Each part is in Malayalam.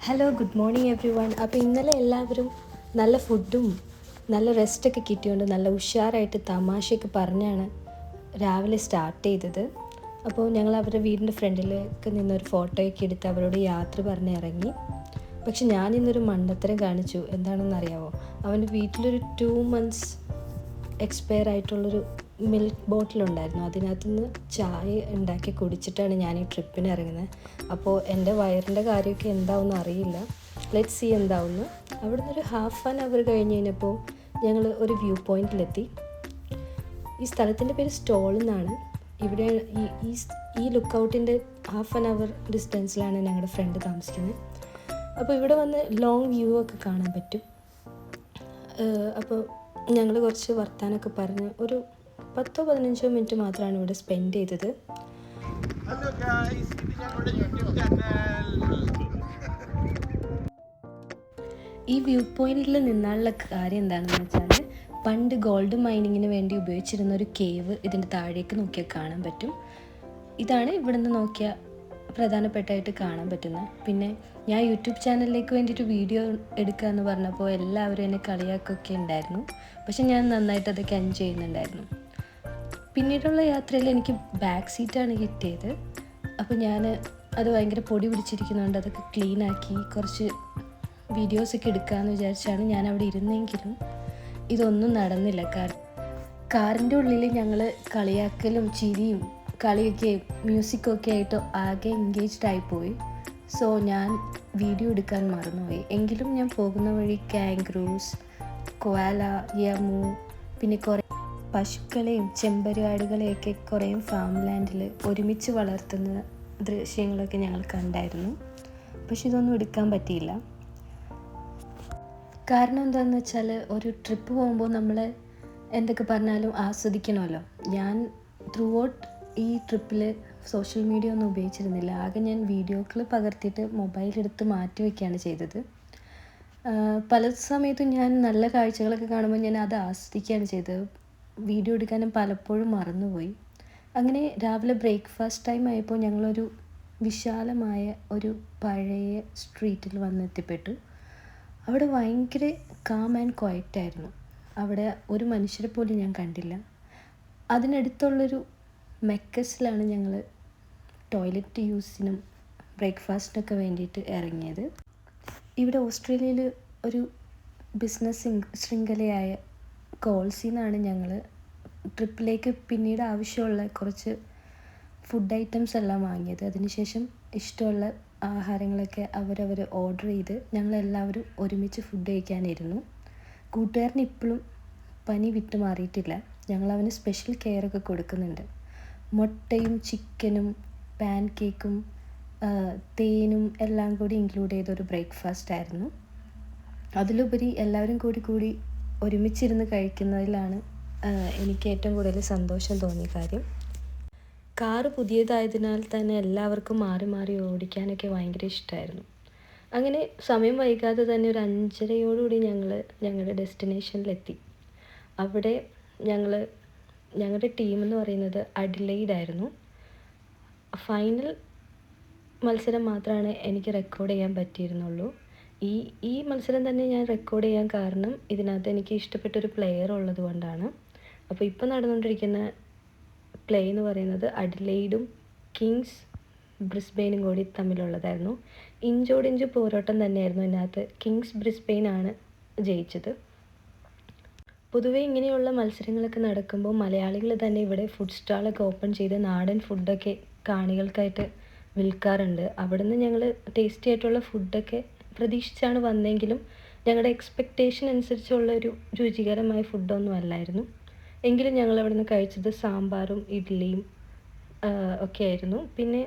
Hello, good morning every one. അപ്പോൾ ഇന്നലെ എല്ലാവരും നല്ല ഫുഡും നല്ല റെസ്റ്റൊക്കെ കിട്ടിയോണ്ട് നല്ല ഉഷാറായിട്ട് തമാശയൊക്കെ പറഞ്ഞാണ് രാവിലെ സ്റ്റാർട്ട് ചെയ്തത്. അപ്പോൾ ഞങ്ങൾ അവരുടെ വീടിൻ്റെ ഫ്രണ്ടിലേക്ക് നിന്നൊരു ഫോട്ടോയൊക്കെ എടുത്ത് അവരോട് യാത്ര പറഞ്ഞ് ഇറങ്ങി. പക്ഷെ ഞാനിന്നൊരു മണ്ടത്തരം കാണിച്ചു. എന്താണെന്നറിയാമോ? അവൻ്റെ വീട്ടിലൊരു 2 months എക്സ്പയർ ആയിട്ടുള്ളൊരു മിൽക്ക് ബോട്ടിലുണ്ടായിരുന്നു. അതിനകത്തുനിന്ന് ചായ ഉണ്ടാക്കി കുടിച്ചിട്ടാണ് ഞാൻ ഈ ട്രിപ്പിന് ഇറങ്ങുന്നത്. അപ്പോൾ എൻ്റെ വയറിൻ്റെ കാര്യമൊക്കെ എന്താവുമെന്ന് അറിയില്ല. ലെറ്റ്സ് സീ എന്താവുമെന്ന്. അവിടെ നിന്നൊരു 1/2 hour കഴിഞ്ഞ് കഴിഞ്ഞപ്പോൾ ഞങ്ങൾ ഒരു വ്യൂ പോയിൻറ്റിലെത്തി. ഈ സ്ഥലത്തിൻ്റെ പേര് സ്റ്റോൾ എന്നാണ്. ഇവിടെ ഈ ലുക്ക് ഔട്ടിൻ്റെ 1/2 hour ഡിസ്റ്റൻസിലാണ് ഞങ്ങളുടെ ഫ്രണ്ട് താമസിക്കുന്നത്. അപ്പോൾ ഇവിടെ വന്ന് ലോങ് വ്യൂ ഒക്കെ കാണാൻ പറ്റും. അപ്പോൾ ഞങ്ങൾ കുറച്ച് വർത്താനമൊക്കെ പറഞ്ഞ് ഒരു 10-15 മിനിറ്റ് മാത്രമാണ് ഇവിടെ സ്പെൻഡ് ചെയ്തത്. ഹലോ ഗായ്സ്, ഇത് ഞങ്ങളുടെ യൂട്യൂബ് ചാനൽ. ഈ വ്യൂ പോയിന്റിൽ നിന്നുള്ള കാര്യം എന്താണെന്ന് വെച്ചാൽ, പണ്ട് ഗോൾഡ് മൈനിങ്ങിന് വേണ്ടി ഉപയോഗിച്ചിരുന്ന ഒരു കേവ് ഇതിൻ്റെ താഴേക്ക് നോക്കിയാൽ കാണാൻ പറ്റും. ഇതാണ് ഇവിടെ നിന്ന് നോക്കിയാൽ പ്രധാനപ്പെട്ടായിട്ട് കാണാൻ പറ്റുന്നത്. പിന്നെ ഞാൻ യൂട്യൂബ് ചാനലിലേക്ക് വേണ്ടിയിട്ട് വീഡിയോ എടുക്കുക എന്ന് പറഞ്ഞപ്പോൾ എല്ലാവരും എന്നെ കളിയാക്കൊക്കെ ഉണ്ടായിരുന്നു. പക്ഷെ ഞാൻ നന്നായിട്ട് അതൊക്കെ എൻജോയ് ചെയ്യുന്നുണ്ടായിരുന്നു. പിന്നീടുള്ള യാത്രയിൽ എനിക്ക് ബാക്ക് സീറ്റാണ് കിട്ടിയത്. അപ്പോൾ ഞാൻ അത് ഭയങ്കര പൊടി പിടിച്ചിരിക്കുന്നതുകൊണ്ട് അതൊക്കെ ക്ലീനാക്കി കുറച്ച് വീഡിയോസൊക്കെ എടുക്കാമെന്ന് വിചാരിച്ചാണ് ഞാൻ അവിടെ ഇരുന്നെങ്കിലും ഇതൊന്നും നടന്നില്ല. കാറിൻ്റെ ഉള്ളിൽ ഞങ്ങൾ കളിയാക്കലും ചിരിയും കളിയൊക്കെ മ്യൂസിക്കൊക്കെ ആയിട്ട് ആകെ എൻഗേജ്ഡ് ആയിപ്പോയി. സോ ഞാൻ വീഡിയോ എടുക്കാൻ മറന്നുപോയി. എങ്കിലും ഞാൻ പോകുന്ന വഴി കാംഗ്രൂസ്, കോല, യമു, പിന്നെ കുറേ പശുക്കളെയും ചെമ്പരിയാടുകളെയൊക്കെ കുറേ ഫാം ലാൻഡിൽ ഒരുമിച്ച് വളർത്തുന്ന ദൃശ്യങ്ങളൊക്കെ ഞങ്ങൾ കണ്ടായിരുന്നു. പക്ഷെ ഇതൊന്നും എടുക്കാൻ പറ്റിയില്ല. കാരണം എന്താണെന്ന് വെച്ചാൽ, ഒരു ട്രിപ്പ് പോകുമ്പോൾ നമ്മൾ എന്തൊക്കെ പറഞ്ഞാലും ആസ്വദിക്കണമല്ലോ. ഞാൻ ത്രൂ ഔട്ട് ഈ ട്രിപ്പിൽ സോഷ്യൽ മീഡിയ ഒന്നും ഉപയോഗിച്ചിരുന്നില്ല. ആകെ ഞാൻ വീഡിയോകൾ പകർത്തിയിട്ട് മൊബൈലെടുത്ത് മാറ്റി വയ്ക്കുകയാണ് ചെയ്തത്. പല സമയത്തും ഞാൻ നല്ല കാഴ്ചകളൊക്കെ കാണുമ്പോൾ ഞാൻ അത് ആസ്വദിക്കുകയാണ് ചെയ്തത്. വീഡിയോ എടുക്കാനും പലപ്പോഴും മറന്നുപോയി. അങ്ങനെ രാവിലെ ബ്രേക്ക്ഫാസ്റ്റ് ടൈം ആയപ്പോൾ ഞങ്ങളൊരു വിശാലമായ ഒരു പഴയ സ്ട്രീറ്റിൽ വന്നെത്തിപ്പെട്ടു. അവിടെ ഭയങ്കര കാം ആൻഡ് ക്വയറ്റായിരുന്നു. അവിടെ ഒരു മനുഷ്യരെ പോലും ഞാൻ കണ്ടില്ല. അതിനടുത്തുള്ളൊരു മെക്കസിലാണ് ഞങ്ങൾ ടോയ്ലറ്റ് യൂസിനും ബ്രേക്ക്ഫാസ്റ്റിനൊക്കെ വേണ്ടിയിട്ട് ഇറങ്ങിയത്. ഇവിടെ ഓസ്ട്രേലിയയിൽ ഒരു ബിസിനസ് ശൃംഖലയായ കോൾസിൽ നിന്നാണ് ഞങ്ങൾ ട്രിപ്പിലേക്ക് പിന്നീട് ആവശ്യമുള്ള കുറച്ച് ഫുഡ് ഐറ്റംസ് എല്ലാം വാങ്ങിയത്. അതിനുശേഷം ഇഷ്ടമുള്ള ആഹാരങ്ങളൊക്കെ അവരവർ ഓർഡർ ചെയ്ത് ഞങ്ങളെല്ലാവരും ഒരുമിച്ച് ഫുഡ് കഴിക്കാനിരുന്നു. കൂട്ടുകാരന് ഇപ്പോഴും പനി വിട്ടു മാറിയിട്ടില്ല. ഞങ്ങളവന് സ്പെഷ്യൽ കെയറൊക്കെ കൊടുക്കുന്നുണ്ട്. മുട്ടയും ചിക്കനും പാൻ കേക്കും തേനും എല്ലാം കൂടി ഇൻക്ലൂഡ് ചെയ്തൊരു ബ്രേക്ക്ഫാസ്റ്റ് ആയിരുന്നു. അതിലുപരി എല്ലാവരും കൂടി ഒരുമിച്ചിരുന്ന് കഴിക്കുന്നതിലാണ് എനിക്ക് ഏറ്റവും കൂടുതൽ സന്തോഷം തോന്നിയ കാര്യം. കാറ് പുതിയതായതിനാൽ തന്നെ എല്ലാവർക്കും മാറി മാറി ഓടിക്കാനൊക്കെ ഭയങ്കര ഇഷ്ടമായിരുന്നു. അങ്ങനെ സമയം വൈകാതെ തന്നെ ഒരു 5:30 ഞങ്ങൾ ഞങ്ങളുടെ ഡെസ്റ്റിനേഷനിലെത്തി. അവിടെ ഞങ്ങളുടെ ടീമെന്ന് പറയുന്നത് അഡിലെയ്ഡായിരുന്നു. ഫൈനൽ മത്സരം മാത്രമാണ് എനിക്ക് റെക്കോർഡ് ചെയ്യാൻ പറ്റിയിരുന്നുള്ളൂ. ഈ മത്സരം തന്നെ ഞാൻ റെക്കോർഡ് ചെയ്യാൻ കാരണം ഇതിനകത്ത് എനിക്ക് ഇഷ്ടപ്പെട്ടൊരു പ്ലെയർ ഉള്ളത് കൊണ്ടാണ്. അപ്പോൾ ഇപ്പോൾ നടന്നുകൊണ്ടിരിക്കുന്ന പ്ലേ എന്ന് പറയുന്നത് അഡിലെയ്ഡും കിങ്സ് ബ്രിസ്ബെയിനും കൂടി തമ്മിലുള്ളതായിരുന്നു. ഇഞ്ചോടിഞ്ച് പോരാട്ടം തന്നെയായിരുന്നു ഇതിനകത്ത്. കിങ്സ് ബ്രിസ്ബെയിനാണ് ജയിച്ചത്. പൊതുവെ ഇങ്ങനെയുള്ള മത്സരങ്ങളൊക്കെ നടക്കുമ്പോൾ മലയാളികൾ തന്നെ ഇവിടെ ഫുഡ് സ്റ്റാളൊക്കെ ഓപ്പൺ ചെയ്ത് നാടൻ ഫുഡൊക്കെ കാണികൾക്കായിട്ട് വിൽക്കാറുണ്ട്. അവിടെ നിന്ന് ഞങ്ങൾ ടേസ്റ്റി ആയിട്ടുള്ള ഫുഡൊക്കെ പ്രതീക്ഷിച്ചാണ് വന്നെങ്കിലും ഞങ്ങളുടെ എക്സ്പെക്റ്റേഷൻ അനുസരിച്ചുള്ളൊരു രുചികരമായ ഫുഡൊന്നും അല്ലായിരുന്നു. എങ്കിലും ഞങ്ങൾ അവിടെ നിന്ന് കഴിച്ചത് സാമ്പാറും ഇഡ്ഡലിയും ഒക്കെ ആയിരുന്നു. പിന്നെ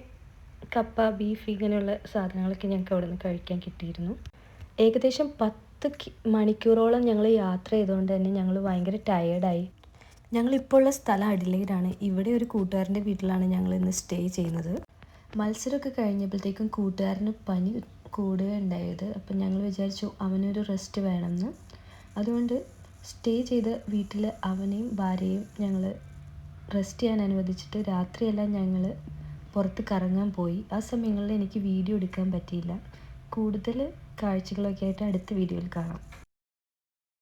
കപ്പ, ബീഫ് ഇങ്ങനെയുള്ള സാധനങ്ങളൊക്കെ ഞങ്ങൾക്ക് അവിടെ നിന്ന് കഴിക്കാൻ കിട്ടിയിരുന്നു. ഏകദേശം 10 മണിക്കൂറോളം ഞങ്ങൾ യാത്ര ചെയ്തുകൊണ്ട് തന്നെ ഞങ്ങൾ ഭയങ്കര ടയേർഡായി. ഞങ്ങളിപ്പോൾ ഉള്ള സ്ഥലം അഡിലെയ്ഡാണ്. ഇവിടെ ഒരു കൂട്ടുകാരൻ്റെ വീട്ടിലാണ് ഞങ്ങൾ ഇന്ന് സ്റ്റേ ചെയ്യുന്നത്. മത്സരമൊക്കെ കഴിഞ്ഞപ്പോഴത്തേക്കും കൂട്ടുകാരന് പനി കൂടുകയുണ്ടായത്. അപ്പം ഞങ്ങൾ വിചാരിച്ചു അവനൊരു റെസ്റ്റ് വേണമെന്ന്. അതുകൊണ്ട് സ്റ്റേ ചെയ്ത വീട്ടിൽ അവനെയും ഭാര്യയും ഞങ്ങൾ റെസ്റ്റ് ചെയ്യാൻ അനുവദിച്ചിട്ട് രാത്രിയെല്ലാം ഞങ്ങൾ പുറത്ത് കറങ്ങാൻ പോയി. ആ സമയങ്ങളിൽ എനിക്ക് വീഡിയോ എടുക്കാൻ പറ്റിയില്ല. കൂടുതൽ കാഴ്ചകളൊക്കെ ആയിട്ട് അടുത്ത വീഡിയോയിൽ കാണാം.